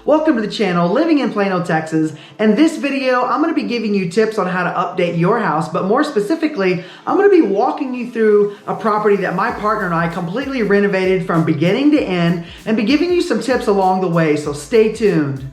Welcome to the channel, Living in Plano, Texas. In this video, I'm going to be giving you tips on how to update your house, but more specifically, I'm going to be walking you through a property that my partner and I completely renovated from beginning to end and be giving you some tips along the way, so stay tuned.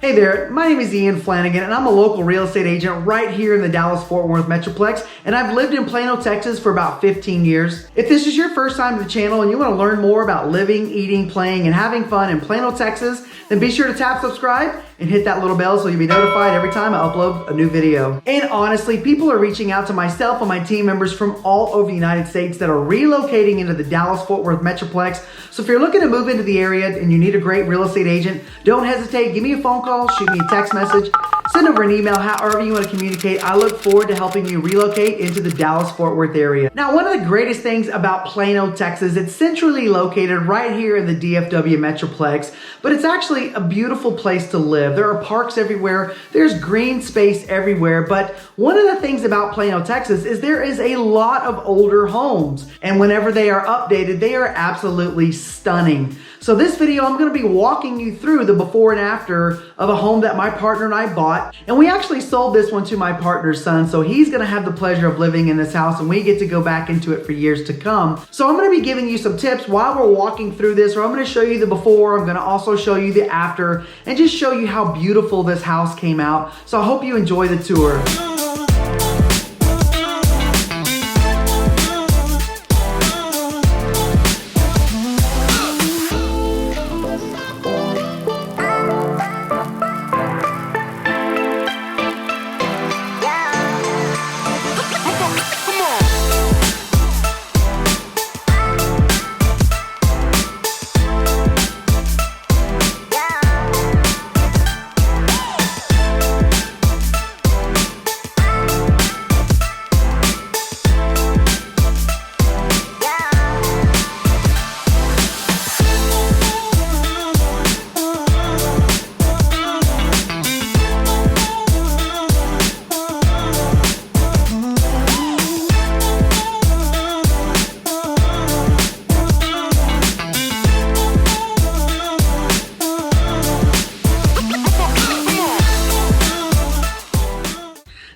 Hey there, my name is Flannigan and I'm a local real estate agent right here in the Dallas-Fort Worth Metroplex, and I've lived in Plano, Texas for about 15 years. If this is your first time to the channel and you want to learn more about living, eating, playing, and having fun in Plano, Texas, then be sure to tap subscribe and hit that little bell so you'll be notified every time I upload a new video. And honestly, people are reaching out to myself and my team members from all over the United States that are relocating into the Dallas-Fort Worth Metroplex. So if you're looking to move into the area and you need a great real estate agent, don't hesitate. Give me a phone call, shoot me a text message, send over an email, however you want to communicate. I look forward to helping you relocate into the Dallas-Fort Worth area. Now, one of the greatest things about Plano, Texas, it's centrally located right here in the DFW Metroplex, but it's actually a beautiful place to live. There are parks everywhere, there's green space everywhere, but one of the things about Plano, Texas is there is a lot of older homes, and whenever they are updated, they are absolutely stunning. So this video, I'm going to be walking you through the before and after of a home that my partner and I bought. And we actually sold this one to my partner's son, so he's going to have the pleasure of living in this house and we get to go back into it for years to come. So I'm going to be giving you some tips while we're walking through this, or I'm going to show you the before, I'm going to also show you the after, and just show you how beautiful this house came out. So I hope you enjoy the tour.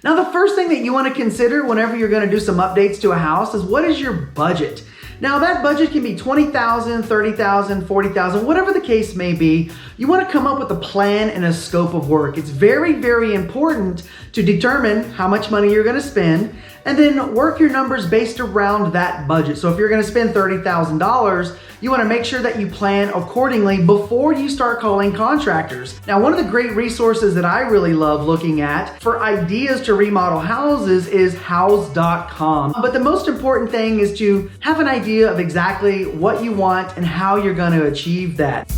Now, the first thing that you want to consider whenever you're going to do some updates to a house is what is your budget? Now, that budget can be $20,000, $30,000, $40,000, whatever the case may be. You want to come up with a plan and a scope of work. It's very, very important to determine how much money you're going to spend and then work your numbers based around that budget. So if you're going to spend $30,000, you want to make sure that you plan accordingly before you start calling contractors. Now, one of the great resources that I really love looking at for ideas to remodel houses is house.com. But the most important thing is to have an idea of exactly what you want and how you're going to achieve that.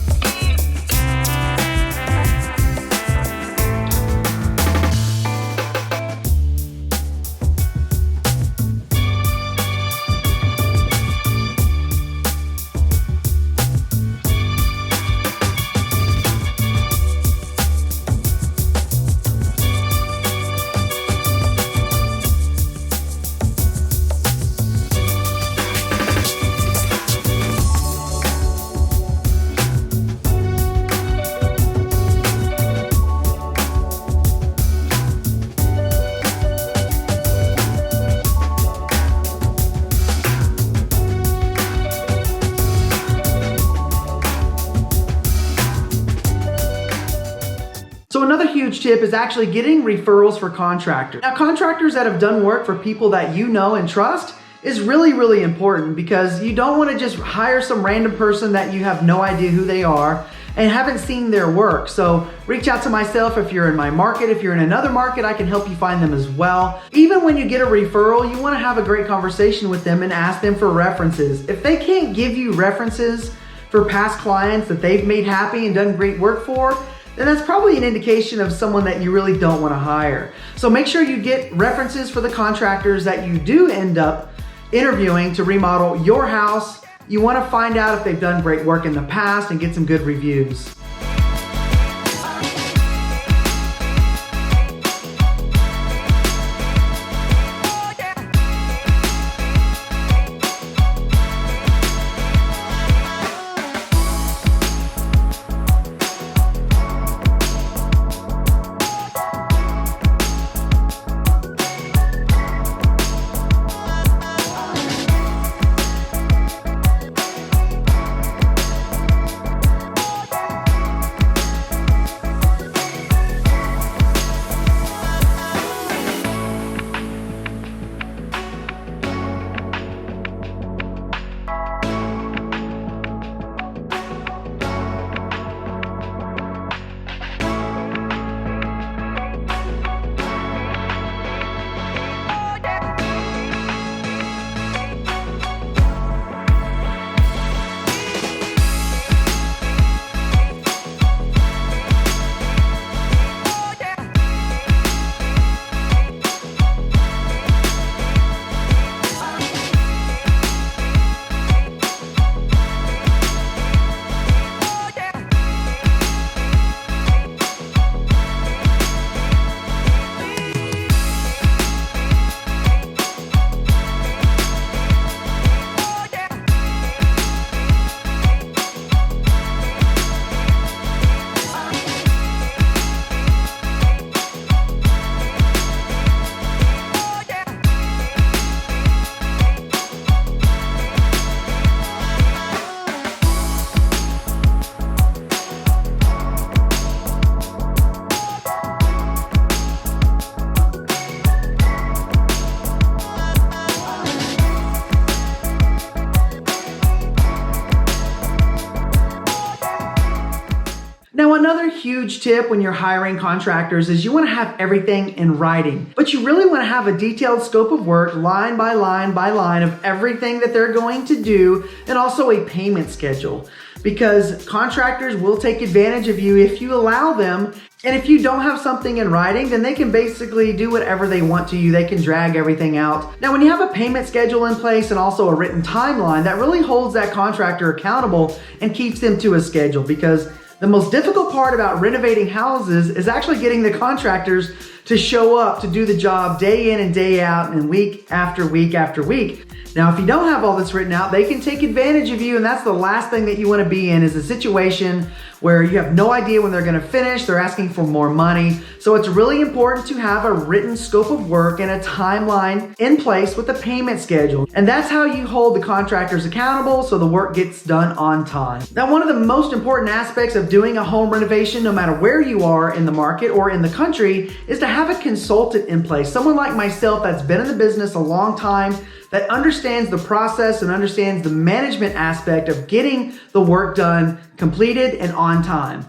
So another huge tip is actually getting referrals for contractors. Now, contractors that have done work for people that you know and trust is really, really important, because you don't want to just hire some random person that you have no idea who they are and haven't seen their work. So reach out to myself if you're in my market. If you're in another market, I can help you find them as well. Even when you get a referral, you want to have a great conversation with them and ask them for references. If they can't give you references for past clients that they've made happy and done great work for, then that's probably an indication of someone that you really don't want to hire. So make sure you get references for the contractors that you do end up interviewing to remodel your house You want to find out if they've done great work in the past and get some good reviews. Now, another huge tip when you're hiring contractors is you want to have everything in writing, but you really want to have a detailed scope of work, line by line by line, of everything that they're going to do, and also a payment schedule, because contractors will take advantage of you if you allow them. And if you don't have something in writing, then they can basically do whatever they want to you. They can drag everything out. Now, when you have a payment schedule in place and also a written timeline, that really holds that contractor accountable and keeps them to a schedule, because the most difficult part about renovating houses is actually getting the contractors to show up to do the job day in and day out and week after week after week. Now, if you don't have all this written out, they can take advantage of you, and that's the last thing that you want to be in, is a situation where you have no idea when they're going to finish, they're asking for more money. So it's really important to have a written scope of work and a timeline in place with a payment schedule. And that's how you hold the contractors accountable so the work gets done on time. Now, one of the most important aspects of doing a home renovation, no matter where you are in the market or in the country, is to have a consultant in place. Someone like myself that's been in the business a long time, that understands the process and understands the management aspect of getting the work done, completed, and on time.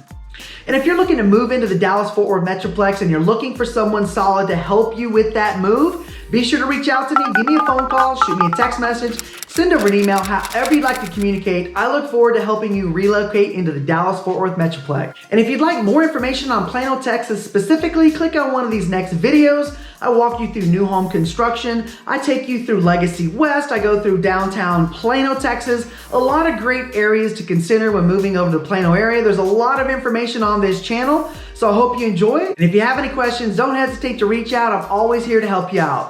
And if you're looking to move into the Dallas-Fort Worth Metroplex and you're looking for someone solid to help you with that move, be sure to reach out to me, give me a phone call, shoot me a text message, send over an email, however you'd like to communicate. I look forward to helping you relocate into the Dallas-Fort Worth Metroplex. And if you'd like more information on Plano, Texas specifically, click on one of these next videos. I walk you through new home construction. I take you through Legacy West. I go through downtown Plano, Texas. A lot of great areas to consider when moving over to the Plano area. There's a lot of information on this channel, so I hope you enjoy it. And if you have any questions, don't hesitate to reach out. I'm always here to help you out.